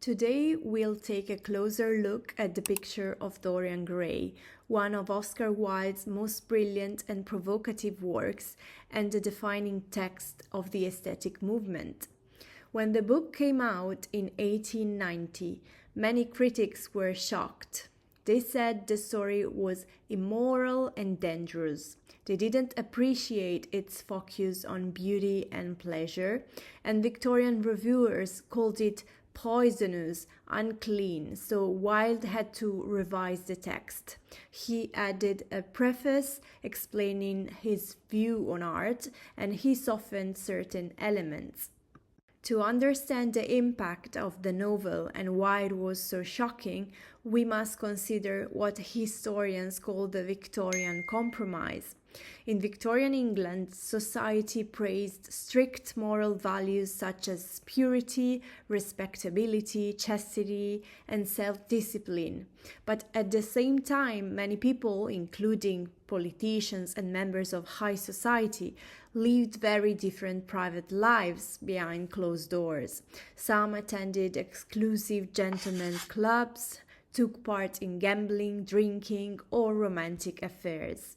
Today we'll take a closer look at the Picture of Dorian Gray, one of Oscar Wilde's most brilliant and provocative works and the defining text of the aesthetic movement. When the book came out in 1890, many critics were shocked. They said the story was immoral and dangerous. They didn't appreciate its focus on beauty and pleasure, and Victorian reviewers called it poisonous, unclean, so Wilde had to revise the text. He added a preface explaining his view on art, and he softened certain elements. To understand the impact of the novel and why it was so shocking, we must consider what historians call the Victorian Compromise. In Victorian England, society praised strict moral values such as purity, respectability, chastity, and self-discipline. But at the same time, many people, including politicians and members of high society, lived very different private lives behind closed doors. Some attended exclusive gentlemen's clubs, took part in gambling, drinking, or romantic affairs.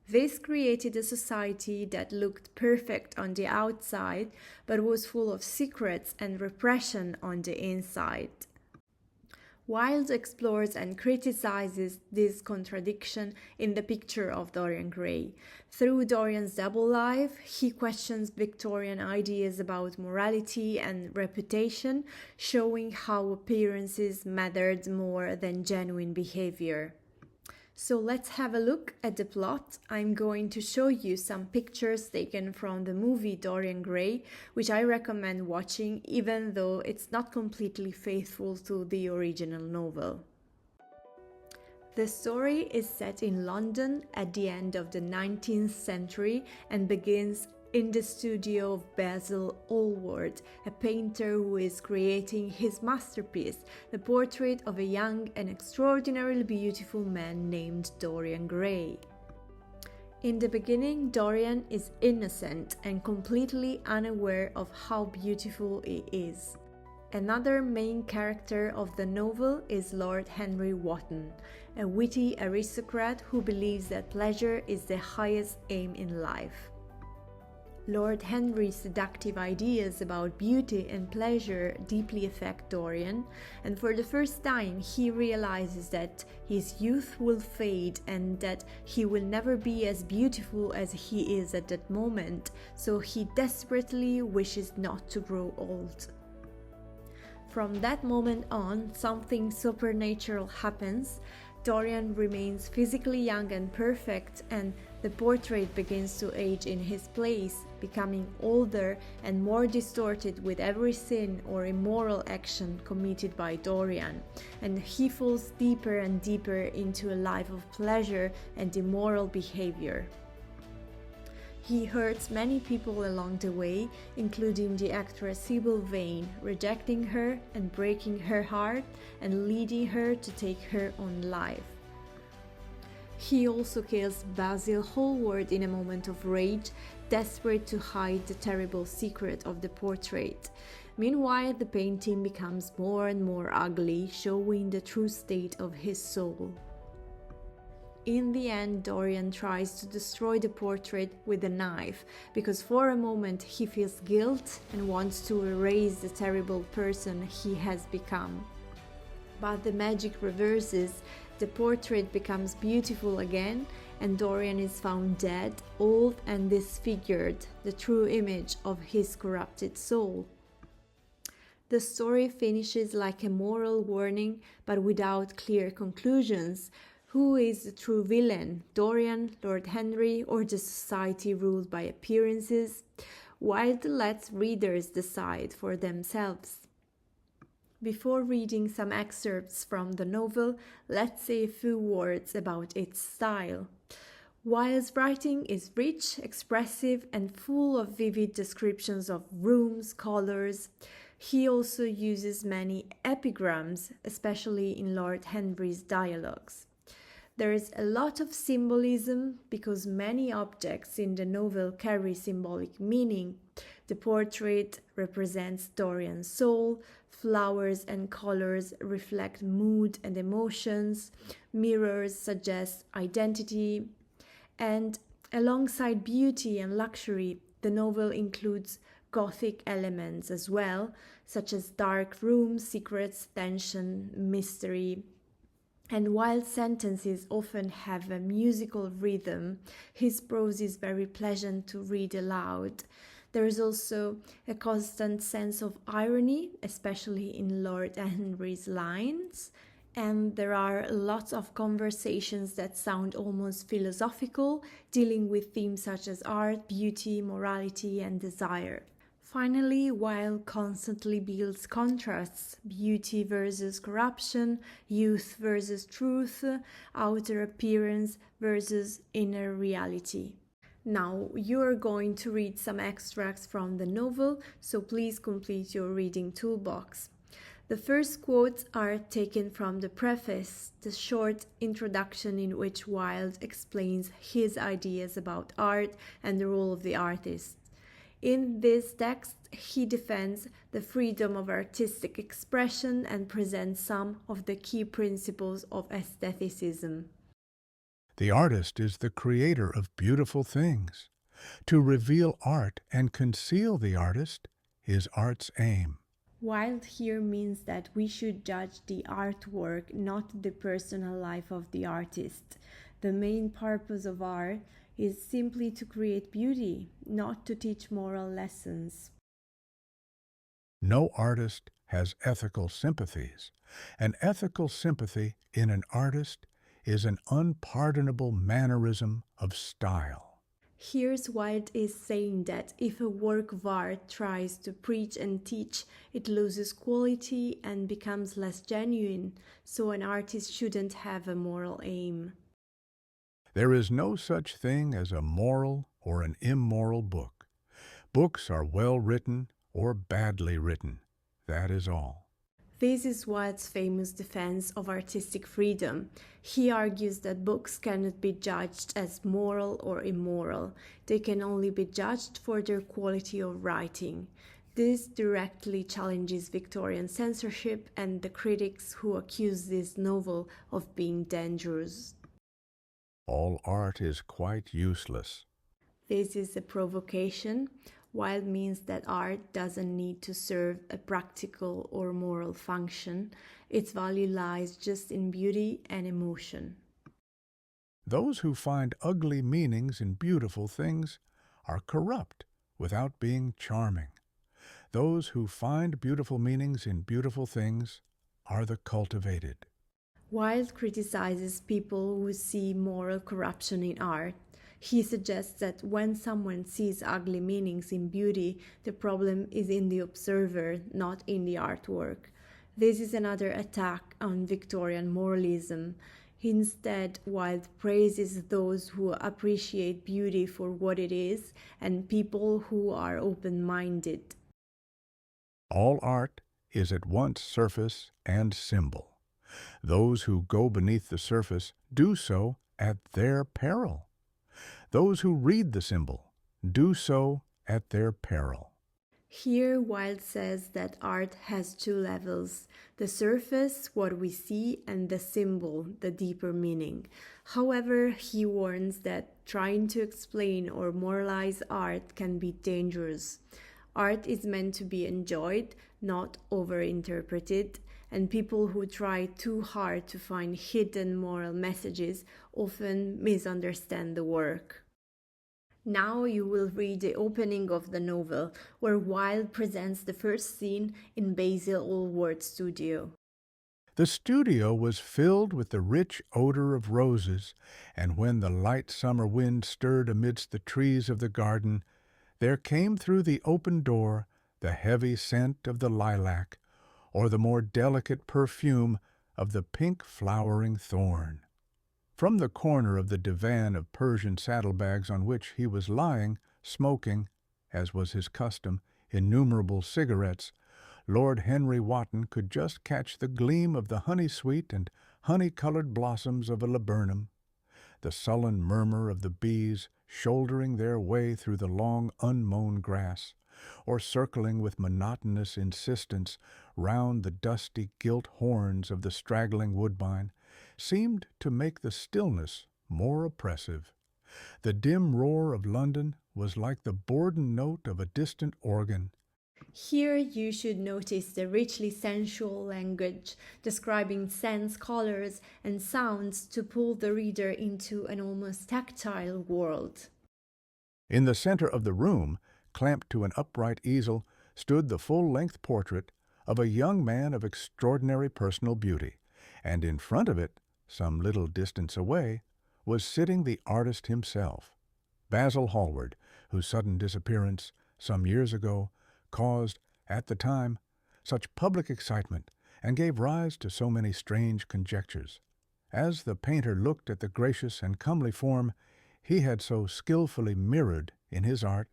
This created a society that looked perfect on the outside, but was full of secrets and repression on the inside. Wilde explores and criticizes this contradiction in the Picture of Dorian Gray. Through Dorian's double life, he questions Victorian ideas about morality and reputation, showing how appearances mattered more than genuine behavior. So let's have a look at the plot. I'm going to show you some pictures taken from the movie Dorian Gray, which I recommend watching even though it's not completely faithful to the original novel. The story is set in London at the end of the 19th century and begins in the studio of Basil Hallward, a painter who is creating his masterpiece, the portrait of a young and extraordinarily beautiful man named Dorian Gray. In the beginning, Dorian is innocent and completely unaware of how beautiful he is. Another main character of the novel is Lord Henry Wotton, a witty aristocrat who believes that pleasure is the highest aim in life. Lord Henry's seductive ideas about beauty and pleasure deeply affect Dorian, and for the first time he realizes that his youth will fade and that he will never be as beautiful as he is at that moment, so he desperately wishes not to grow old. From that moment on, something supernatural happens. Dorian remains physically young and perfect, and the portrait begins to age in his place, becoming older and more distorted with every sin or immoral action committed by Dorian, and he falls deeper and deeper into a life of pleasure and immoral behavior. He hurts many people along the way, including the actress Sybil Vane, rejecting her and breaking her heart and leading her to take her own life. He also kills Basil Hallward in a moment of rage, desperate to hide the terrible secret of the portrait. Meanwhile, the painting becomes more and more ugly, showing the true state of his soul. In the end, Dorian tries to destroy the portrait with a knife, because for a moment he feels guilt and wants to erase the terrible person he has become. But the magic reverses, the portrait becomes beautiful again, and Dorian is found dead, old and disfigured, the true image of his corrupted soul. The story finishes like a moral warning, but without clear conclusions. Who is the true villain, Dorian, Lord Henry, or the society ruled by appearances? Wilde lets readers decide for themselves. Before reading some excerpts from the novel, let's say a few words about its style. Wilde's writing is rich, expressive, and full of vivid descriptions of rooms, colors. He also uses many epigrams, especially in Lord Henry's dialogues. There is a lot of symbolism because many objects in the novel carry symbolic meaning. The portrait represents Dorian's soul, Flowers and colors reflect mood and emotions. Mirrors suggest identity. And alongside beauty and luxury, the novel includes Gothic elements as well, such as dark rooms, secrets, tension, mystery. And while sentences often have a musical rhythm, his prose is very pleasant to read aloud. There is also a constant sense of irony, especially in Lord Henry's lines. And there are lots of conversations that sound almost philosophical, dealing with themes such as art, beauty, morality, and desire. Finally, Wilde constantly builds contrasts: beauty versus corruption, youth versus truth, outer appearance versus inner reality. Now, you are going to read some extracts from the novel, so please complete your reading toolbox. The first quotes are taken from the preface, the short introduction in which Wilde explains his ideas about art and the role of the artist. In this text, he defends the freedom of artistic expression and presents some of the key principles of aestheticism. The artist is the creator of beautiful things. To reveal art and conceal the artist is art's aim. Wilde here means that we should judge the artwork, not the personal life of the artist. The main purpose of art is simply to create beauty, not to teach moral lessons. No artist has ethical sympathies. An ethical sympathy in an artist is an unpardonable mannerism of style. Here's Wilde is saying that if a work of art tries to preach and teach, it loses quality and becomes less genuine, so an artist shouldn't have a moral aim. There is no such thing as a moral or an immoral book. Books are well written or badly written. That is all. This is Wilde's famous defense of artistic freedom. He argues that books cannot be judged as moral or immoral. They can only be judged for their quality of writing. This directly challenges Victorian censorship and the critics who accuse this novel of being dangerous. All art is quite useless. This is a provocation. Wilde means that art doesn't need to serve a practical or moral function. Its value lies just in beauty and emotion. Those who find ugly meanings in beautiful things are corrupt without being charming. Those who find beautiful meanings in beautiful things are the cultivated. Wilde criticizes people who see moral corruption in art. He suggests that when someone sees ugly meanings in beauty, the problem is in the observer, not in the artwork. This is another attack on Victorian moralism. Instead, Wilde praises those who appreciate beauty for what it is and people who are open-minded. All art is at once surface and symbol. Those who go beneath the surface do so at their peril. Those who read the symbol do so at their peril. Here, Wilde says that art has two levels: the surface, what we see, and the symbol, the deeper meaning. However, he warns that trying to explain or moralize art can be dangerous. Art is meant to be enjoyed, not overinterpreted, and people who try too hard to find hidden moral messages often misunderstand the work. Now you will read the opening of the novel, where Wilde presents the first scene in Basil Hallward's studio. The studio was filled with the rich odor of roses, and when the light summer wind stirred amidst the trees of the garden, there came through the open door the heavy scent of the lilac, or the more delicate perfume of the pink flowering thorn. From the corner of the divan of Persian saddlebags on which he was lying, smoking, as was his custom, innumerable cigarettes, Lord Henry Wotton could just catch the gleam of the honey-sweet and honey-colored blossoms of a laburnum, the sullen murmur of the bees shouldering their way through the long unmown grass, or circling with monotonous insistence round the dusty gilt horns of the straggling woodbine seemed to make the stillness more oppressive. The dim roar of London was like the bourdon note of a distant organ. Here you should notice the richly sensual language, describing scents, colors, and sounds to pull the reader into an almost tactile world. In the center of the room, clamped to an upright easel, stood the full-length portrait of a young man of extraordinary personal beauty, and in front of it, some little distance away, was sitting the artist himself, Basil Hallward, whose sudden disappearance, some years ago, caused, at the time, such public excitement and gave rise to so many strange conjectures. As the painter looked at the gracious and comely form he had so skillfully mirrored in his art,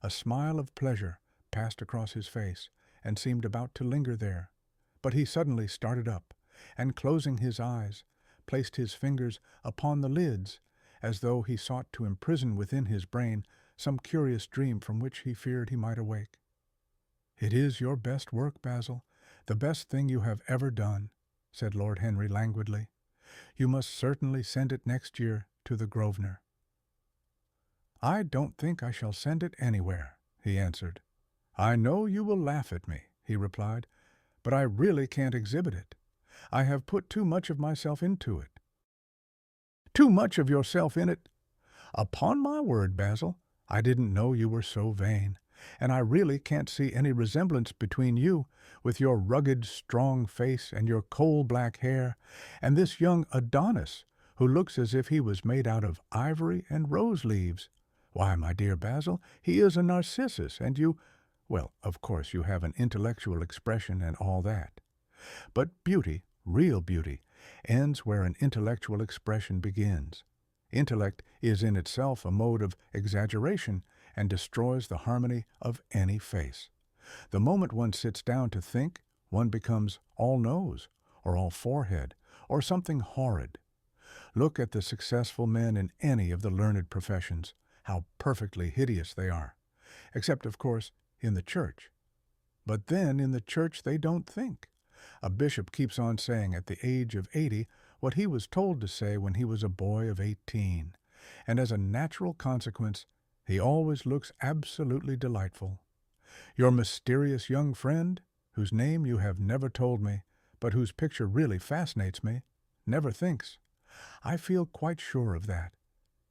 a smile of pleasure passed across his face and seemed about to linger there. But he suddenly started up, and closing his eyes, placed his fingers upon the lids, as though he sought to imprison within his brain some curious dream from which he feared he might awake. "It is your best work, Basil, the best thing you have ever done," said Lord Henry languidly. "You must certainly send it next year to the Grosvenor." "I don't think I shall send it anywhere," he answered. "I know you will laugh at me," he replied, "but I really can't exhibit it. I have put too much of myself into it." "Too much of yourself in it? Upon my word, Basil, I didn't know you were so vain, and I really can't see any resemblance between you, with your rugged, strong face and your coal-black hair, and this young Adonis, who looks as if he was made out of ivory and rose-leaves. Why, my dear Basil, he is a Narcissus, and well, of course you have an intellectual expression and all that. But beauty, real beauty, ends where an intellectual expression begins. Intellect is in itself a mode of exaggeration and destroys the harmony of any face. The moment one sits down to think, one becomes all nose, or all forehead, or something horrid. Look at the successful men in any of the learned professions, how perfectly hideous they are, except, of course, in the church. But then in the church they don't think. A bishop keeps on saying at the age of 80 what he was told to say when he was a boy of 18, and as a natural consequence he always looks absolutely delightful. Your mysterious young friend, whose name you have never told me, but whose picture really fascinates me, never thinks. I feel quite sure of that.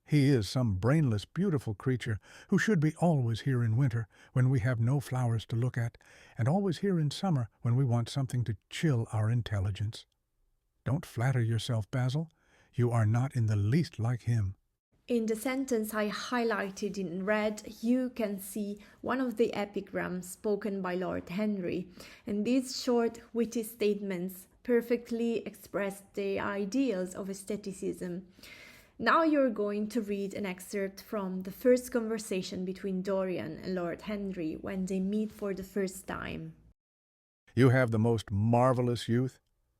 He is some brainless, beautiful creature who should be always here in winter when we have no flowers to look at, and always here in summer when we want something to chill our intelligence. Don't flatter yourself, Basil. You are not in the least like him. In the sentence I highlighted in red, you can see one of the epigrams spoken by Lord Henry, and these short, witty statements perfectly express the ideals of aestheticism. Now you're going to read an excerpt from the first conversation between Dorian and Lord Henry when they meet for the first time. "You have the most marvelous youth,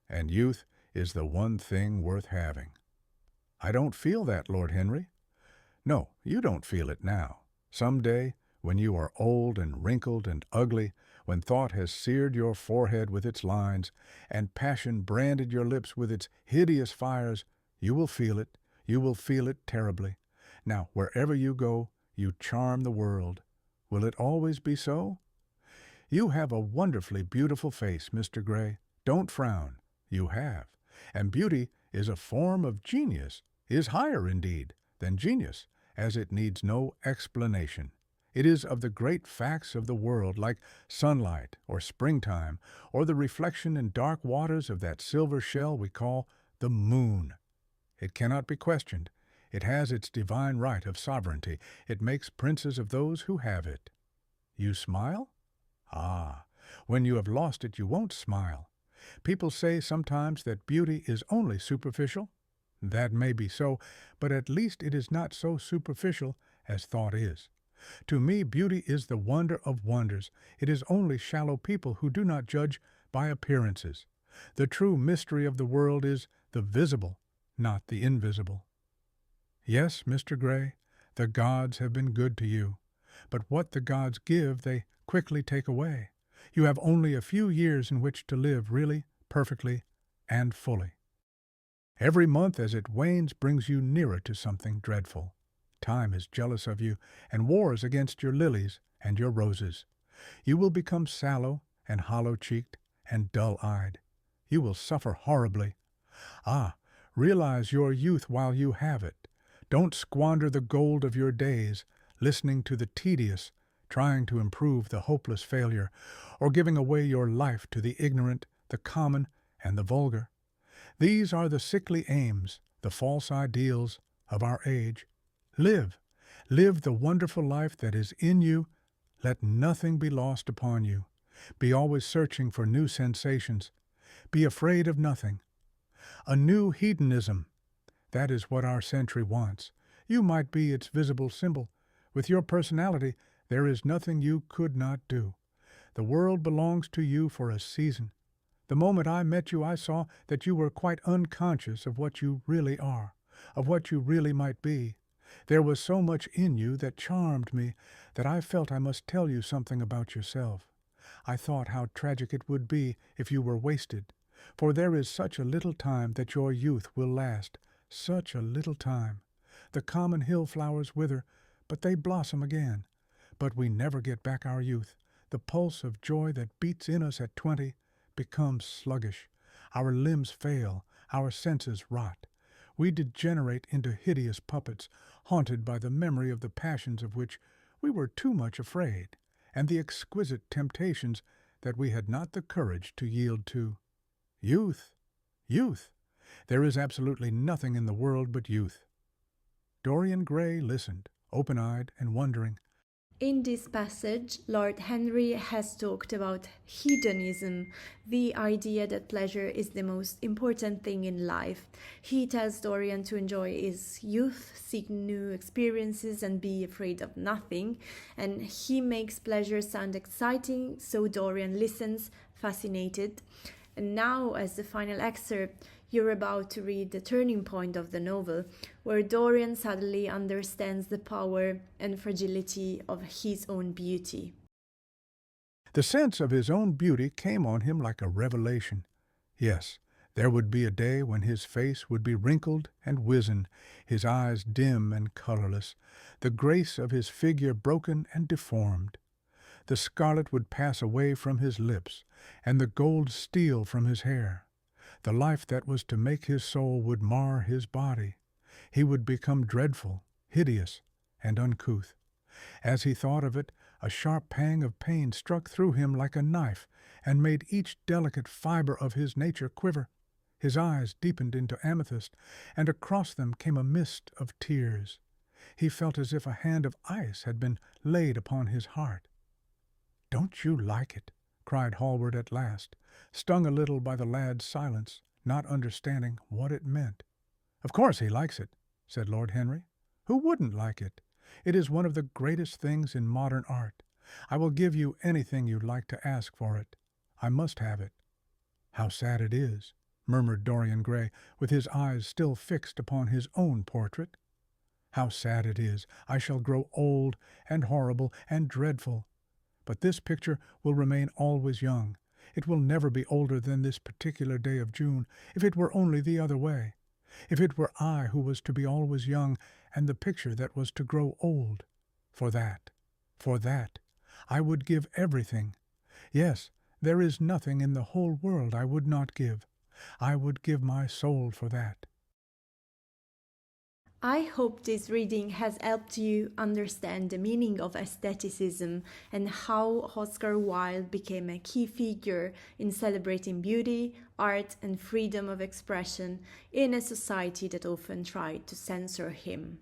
and youth is the one thing worth having." "I don't feel that, Lord Henry." "No, you don't feel it now. Some day, when you are old and wrinkled and ugly, when thought has seared your forehead with its lines, and passion branded your lips with its hideous fires, you will feel it. You will feel it terribly. Now, wherever you go, you charm the world. Will it always be so? You have a wonderfully beautiful face, Mr. Gray. Don't frown. You have. And beauty is a form of genius, is higher, indeed, than genius, as it needs no explanation. It is of the great facts of the world, like sunlight or springtime, or the reflection in dark waters of that silver shell we call the moon. It cannot be questioned. It has its divine right of sovereignty. It makes princes of those who have it. You smile? Ah, when you have lost it, you won't smile. People say sometimes that beauty is only superficial. That may be so, but at least it is not so superficial as thought is. To me, beauty is the wonder of wonders. It is only shallow people who do not judge by appearances. The true mystery of the world is the visible, not the invisible. Yes, Mr. Gray, the gods have been good to you, but what the gods give they quickly take away. You have only a few years in which to live really, perfectly, and fully. Every month as it wanes brings you nearer to something dreadful. Time is jealous of you and wars against your lilies and your roses. You will become sallow and hollow-cheeked and dull-eyed. You will suffer horribly. Ah, realize your youth while you have it. Don't squander the gold of your days, listening to the tedious, trying to improve the hopeless failure, or giving away your life to the ignorant, the common, and the vulgar. These are the sickly aims, the false ideals of our age. Live. Live the wonderful life that is in you. Let nothing be lost upon you. Be always searching for new sensations. Be afraid of nothing. A new hedonism. That is what our century wants. You might be its visible symbol. With your personality, there is nothing you could not do. The world belongs to you for a season. The moment I met you, I saw that you were quite unconscious of what you really are, of what you really might be. There was so much in you that charmed me that I felt I must tell you something about yourself. I thought how tragic it would be if you were wasted, for there is such a little time that your youth will last, such a little time. The common hill flowers wither, but they blossom again. But we never get back our youth. The pulse of joy that beats in us at 20 becomes sluggish. Our limbs fail, our senses rot. We degenerate into hideous puppets, haunted by the memory of the passions of which we were too much afraid, and the exquisite temptations that we had not the courage to yield to. Youth! Youth! There is absolutely nothing in the world but youth. Dorian Gray listened, open-eyed and wondering. In this passage, Lord Henry has talked about hedonism, the idea that pleasure is the most important thing in life. He tells Dorian to enjoy his youth, seek new experiences, and be afraid of nothing. And he makes pleasure sound exciting, so Dorian listens, fascinated. And now, as the final excerpt, you're about to read the turning point of the novel, where Dorian suddenly understands the power and fragility of his own beauty. The sense of his own beauty came on him like a revelation. Yes, there would be a day when his face would be wrinkled and wizen, his eyes dim and colorless, the grace of his figure broken and deformed. The scarlet would pass away from his lips, and the gold steal from his hair. The life that was to make his soul would mar his body. He would become dreadful, hideous, and uncouth. As he thought of it, a sharp pang of pain struck through him like a knife and made each delicate fiber of his nature quiver. His eyes deepened into amethyst, and across them came a mist of tears. He felt as if a hand of ice had been laid upon his heart. "Don't you like it?" cried Hallward at last, stung a little by the lad's silence, not understanding what it meant. "Of course he likes it," said Lord Henry. "Who wouldn't like it? It is one of the greatest things in modern art. I will give you anything you like to ask for it. I must have it." "How sad it is," murmured Dorian Gray, with his eyes still fixed upon his own portrait. "How sad it is. I shall grow old and horrible and dreadful. But this picture will remain always young. It will never be older than this particular day of June, if it were only the other way. If it were I who was to be always young, and the picture that was to grow old. For that, I would give everything. Yes, there is nothing in the whole world I would not give. I would give my soul for that." I hope this reading has helped you understand the meaning of aestheticism and how Oscar Wilde became a key figure in celebrating beauty, art, and freedom of expression in a society that often tried to censor him.